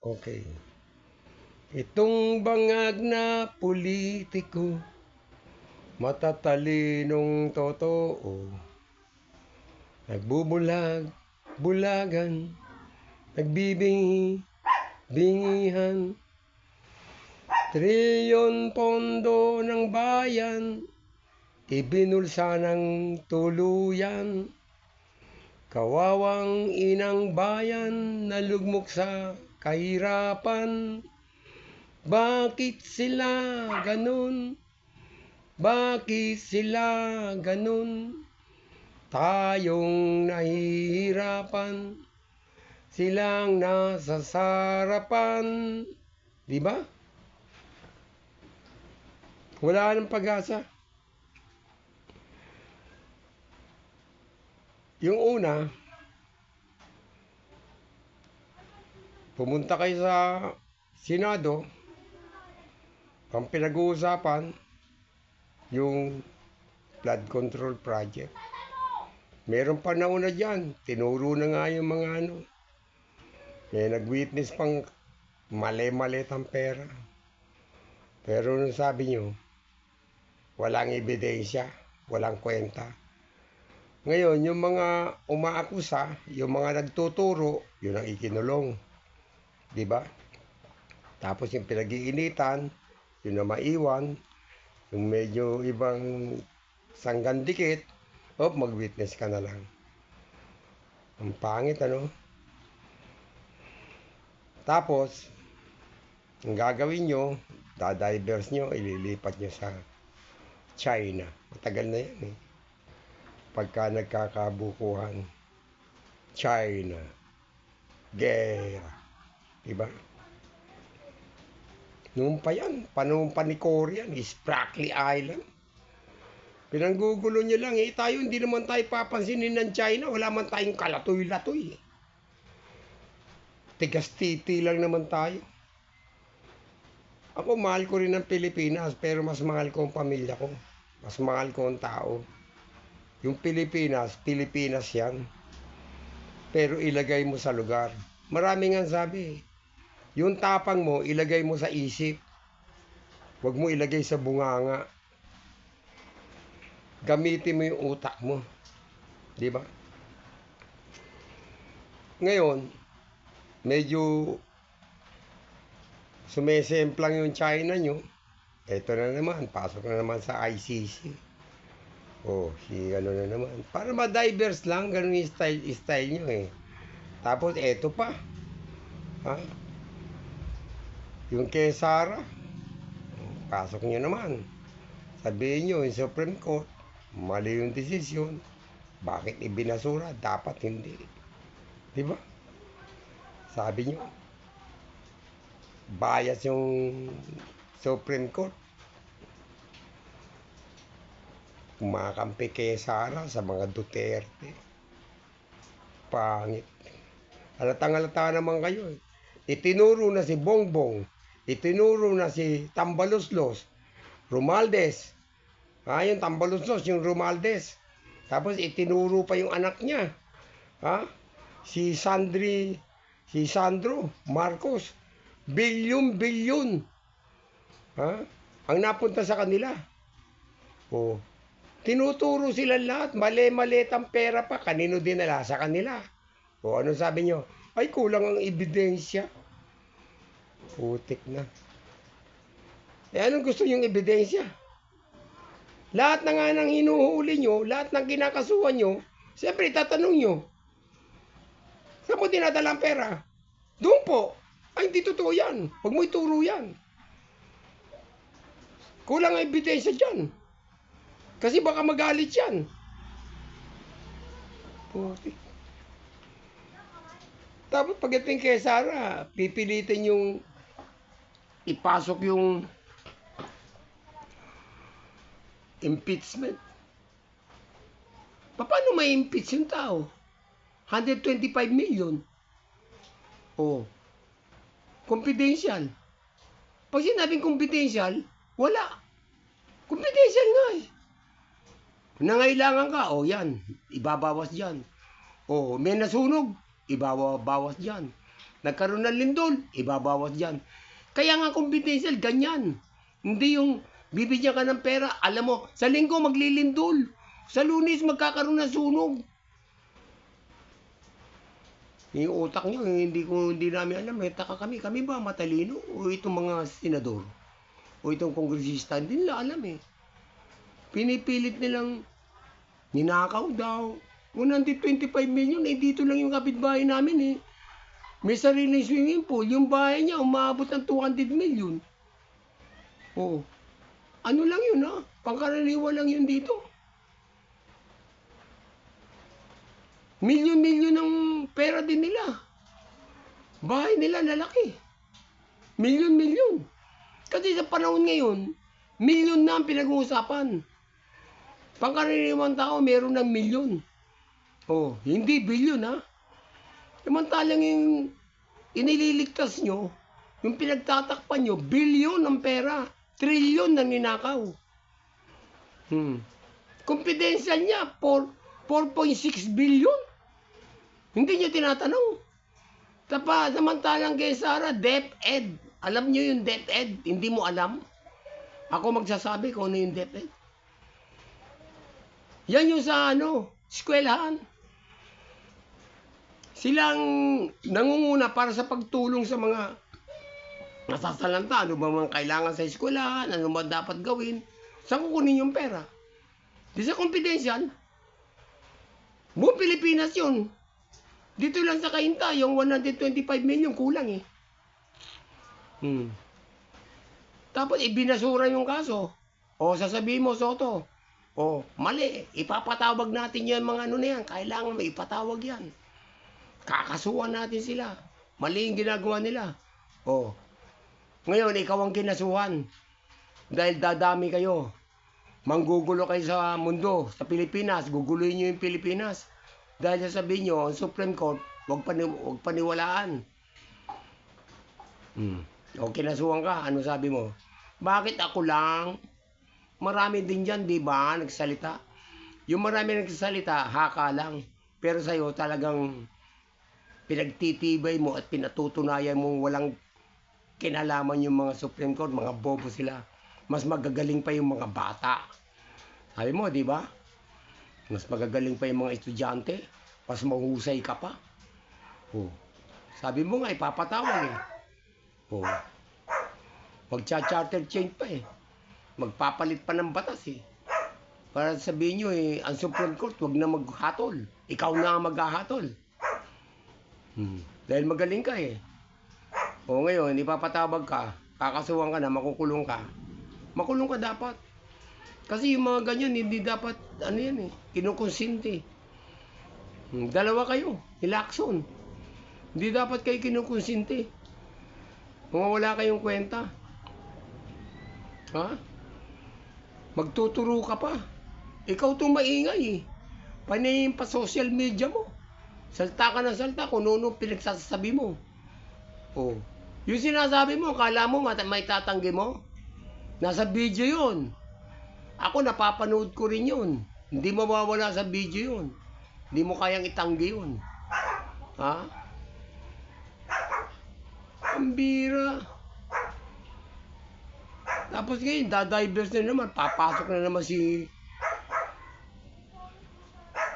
Okay. Itong bangag na politiko, matatalinong totoo, nagbubulag-bulagan, nagbibingi-bingihan, trilyon pondo ng bayan, ibinulsa ng tuluyan, kawawang inang bayan na lugmok sa kahirapan. Bakit sila ganun? Bakit sila ganun? Tayong nahihirapan, silang nasa sarapan. Di ba? Wala nang pag-asa. Yung una, pumunta kayo sa Senado, ang pinag-uusapan, yung flood control project. Meron pa nauna dyan, tinuro na nga yung mga ano. May nag-witness pang mali-malit ang pera. Pero nung sabi nyo, walang ebidensya, walang kwenta. Ngayon, yung mga umaakusa, yung mga nagtuturo, yun ang ikinulong. Diba? Tapos yung pinag-iinitan, yun na maiwan, yung medyo ibang sanggandikit, mag-witness ka na lang. Ang pangit, ano? Tapos, ang gagawin nyo, dadivers nyo, ililipat nyo sa China. Matagal na yan eh. Pagka nagkakabukuhan, China, gera, diba? Noon pa yan, panahon pa ni Korean, Spratly Island. Pinanggugulo nyo lang eh, tayo hindi naman tayo papansinin ng China, wala man tayong kalatoy-latoy eh. Tigas-titi lang naman tayo. Ako mahal ko rin ang Pilipinas, pero mas mahal ko ang pamilya ko. Mas mahal ko ang tao. Yung Pilipinas, Pilipinas yan. Pero ilagay mo sa lugar. Marami nga sabi, yung tapang mo, ilagay mo sa isip. Huwag mo ilagay sa bunganga. Gamitin mo yung utak mo. Di ba? Ngayon, medyo sumesemplang yung China nyo. Ito na naman, pasok na naman sa ICC. Ano na naman. Para ma-diverse lang, ganun yung style nyo eh. Tapos, eto pa. Ha? Yung kay Sara, pasok nyo naman. Sabihin nyo, yung Supreme Court, mali yung desisyon. Bakit ibinasura? Dapat hindi. Diba? Sabi nyo, bias yung Supreme Court. Kumakampi kay Sara sa mga Duterte. Pangit. Halatang-halata naman kayo. Itinuro na si Bongbong. Itinuro na si Tambaloslos. Romualdez. Yung Tambaloslos, yung Romualdez. Tapos itinuro pa yung anak niya. Si Sandro Marcos. Bilyon. Ang napunta sa kanila. Tinuturo sila lahat. Mali-malit ang pera pa. Kanino dinala? Sa kanila. Ano sabi nyo? Ay, kulang ang ebidensya. Putik na. Anong gusto nyong ebidensya? Lahat na nga nang hinuhuli nyo, lahat ng kinakasuhan nyo, siyempre tatanong nyo, saan mo dinadala ang pera? Doon po. Ay, hindi totoo yan. Huwag mo ituro yan. Kulang ang ebidensya dyan. Kasi baka magalit yan. Putik. Tapos pagdating kay Sara, pipilitin yung ipasok yung impeachment. Paano may impeach yung tao? 125 million. Confidential. Pag sinabing confidential, wala. Confidential nga eh. Nangailangan ka, yan, ibabawas dyan. May nasunog, ibabawas dyan. Nagkaroon ng lindol, ibabawas dyan. Kaya nga confidential, ganyan. Hindi yung bibigyan ka ng pera, alam mo, sa linggo maglilindol. Sa Lunes magkakaroon ng sunog. Yung utak nyo, hindi namin alam. Taka kami ba matalino? O itong mga senador? O itong kongresista? Hindi nila alam eh. Pinipilit nilang ninakaw daw. 125 million, eh dito lang yung kapitbahay namin eh. May sariling swimming pool. Yung bahay niya, umabot ng 200 million. Oo. Ano lang yun ha? Pangkaraniwan lang yun dito. Milyon-milyon ng pera din nila. Bahay nila lalaki. Milyon-milyon. Kasi sa panahon ngayon, milyon na ang pinag-uusapan. Pangkaraniwang tao, meron ng milyon. Oh, hindi bilyon ha. Samantalang yung inililigtas nyo, yung pinagtatakpan nyo, bilyon ng pera. Trilyon ng ninakaw. Confidential niya, 4.6 billion. Hindi niyo tinatanong. Samantalang kay Sara, DepEd. Alam niyo yung DepEd? Hindi mo alam? Ako magsasabi kung ano yung DepEd. Yan yung sa eskwelahan. Silang nangunguna para sa pagtulong sa mga nasasalanta. Ano ba mga kailangan sa eskwelahan? Ano ba dapat gawin? Saan kukunin yung pera? Di sa confidential. Buong Pilipinas yun. Dito lang sa Cainta, yung 125 million kulang eh. Tapos ibinasura yung kaso. O sasabihin mo, Soto, mali. Ipapatawag natin yan mga na yan. Kailangan may ipatawag yan. Kakasuhan natin sila. Mali yung ginagawa nila. Ngayon, ikaw ang kinasuhan. Dahil dadami kayo. Manggugulo kayo sa mundo, sa Pilipinas. Guguluhin nyo yung Pilipinas. Dahil sasabihin nyo, ang Supreme Court, huwag paniwalaan. O kinasuhan ka, ano sabi mo? Bakit ako lang? Marami din dyan, di ba, nagsalita? Yung marami nagsalita, haka lang. Pero sa'yo talagang pinagtitibay mo at pinatutunayan mong walang kinalaman yung mga Supreme Court, mga bobo sila. Mas magagaling pa yung mga bata. Sabi mo, di ba? Mas magagaling pa yung mga estudyante. Mas mahusay ka pa. Sabi mo nga, ipapatawag eh. Magcha-charter change pa eh. Magpapalit pa ng batas eh. Para sabihin nyo eh, ang Supreme Court, wag na maghatol. Ikaw na maghahatol. Dahil magaling ka eh. Ngayon, ipapatawag ka, kakasuhan ka na, makukulong ka. Makulong ka dapat. Kasi yung mga ganyan, hindi dapat, yan eh, kinukonsinti. Dalawa kayo, ilakson. Hindi dapat kayo kinukonsinti. Kung wala kayong kwenta. Magtuturo ka pa. Ikaw itong maingay eh. Panayin pa social media mo. Salta ka ng salta kung ano pinagsasabi mo. Yung sinasabi mo, kala mo may tatanggi mo? Nasa video yun. Ako napapanood ko rin yun. Hindi mawawala sa video yun. Hindi mo kayang itanggi yun. Ang bira. Tapos ngayon, dadivers na naman. Papasok na naman si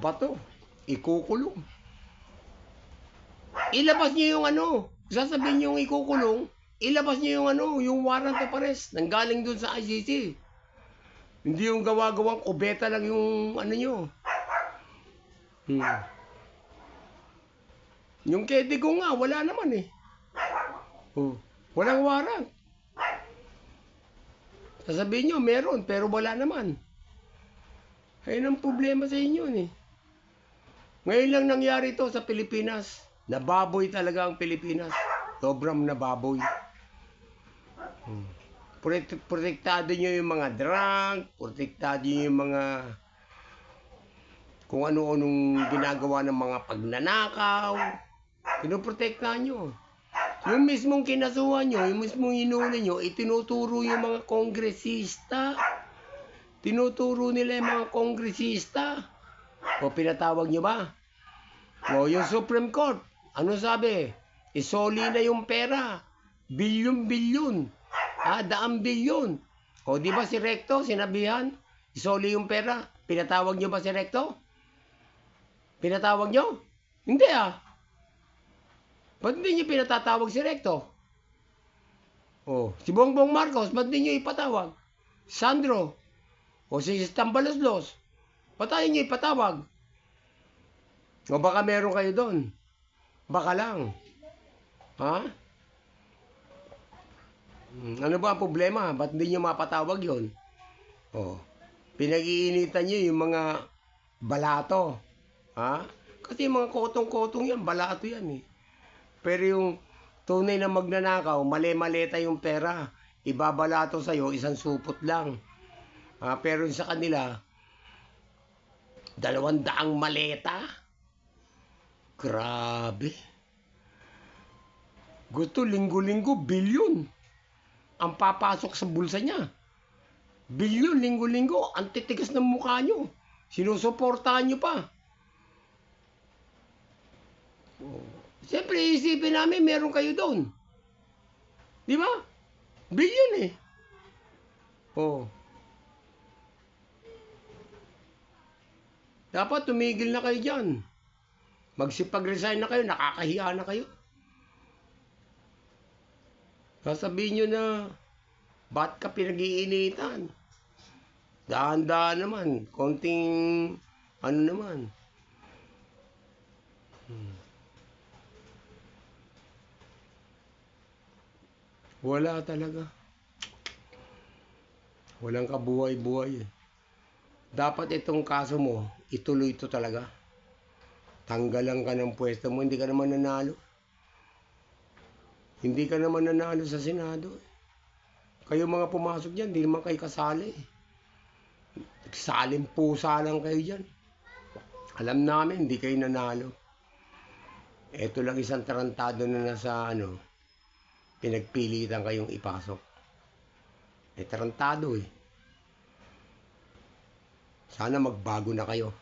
Bato. Ikukulong. Ilabas niyo yung sasabihin niyo yung ikukulong, ilabas niyo yung yung warrant of arrest. Nanggaling dun sa ICC. Hindi yung gawa-gawang kubeta lang yung nyo. Yung kede ko nga, wala naman eh. Walang warrant. Sasabihin nyo, meron, pero wala naman. Ayun ang problema sa inyo eh. Ngayon lang nangyari to sa Pilipinas. Nababoy talaga ang Pilipinas. Sobrang nababoy. Protektado nyo yung mga drug, protektado nyo yung mga kung ano-anong ginagawa ng mga pagnanakaw. Pinoprotektahan nyo. Yung mismong kinasuhan nyo, yung mismong inuuna nyo, itinuturo yung mga kongresista. Tinuturo nila yung mga kongresista. Pinatawag nyo ba? Yung Supreme Court, ano sabi? Isoli na yung pera. Bilyon-bilyon. Daang bilyon. O, di ba si Recto, sinabihan? Isoli yung pera. Pinatawag nyo ba si Recto? Pinatawag nyo? Hindi Ba't hindi nyo pinatatawag si Recto? O, si Bongbong Marcos, ba't hindi nyo ipatawag? Sandro, o si Tambaloslos, ba't tayo nyo ipatawag? O baka meron kayo doon. Baka lang. Ano ba ang problema? Ba't hindi nyo mapatawag yon? Pinag-iinitan nyo yung mga balato. Kasi yung mga kotong-kotong yan, balato yan Pero yung tunay na magnanakaw, mali-maleta yung pera. Ibabalato sa'yo, isang supot lang. Pero sa kanila, 200 maleta. Grabe. Gusto, linggo-linggo, bilyon ang papasok sa bulsa niya. Bilyon, linggo-linggo. Ang titigas ng mukha nyo. Sinusuportahan nyo pa. Siyempre, isipin namin, meron kayo doon. Di ba? Bilyon Dapat tumigil na kayo dyan. Magsipag-resign na kayo, nakakahiya na kayo. Sasabihin nyo na, ba't ka pinag-iinitan? Dahan-dahan naman, konting, naman. Wala talaga. Walang kabuhay-buhay Dapat itong kaso mo, ituloy ito talaga. Tanggalan ka ng pwesto mo, hindi ka naman nanalo. Hindi ka naman nanalo sa Senado. Kayo mga pumasok dyan, hindi naman kayo kasali. Saling pusa lang kayo dyan. Alam namin, hindi kayo nanalo. Ito lang isang tarantado na nasa pinagpilitan kayong ipasok. Tarantado Sana magbago na kayo.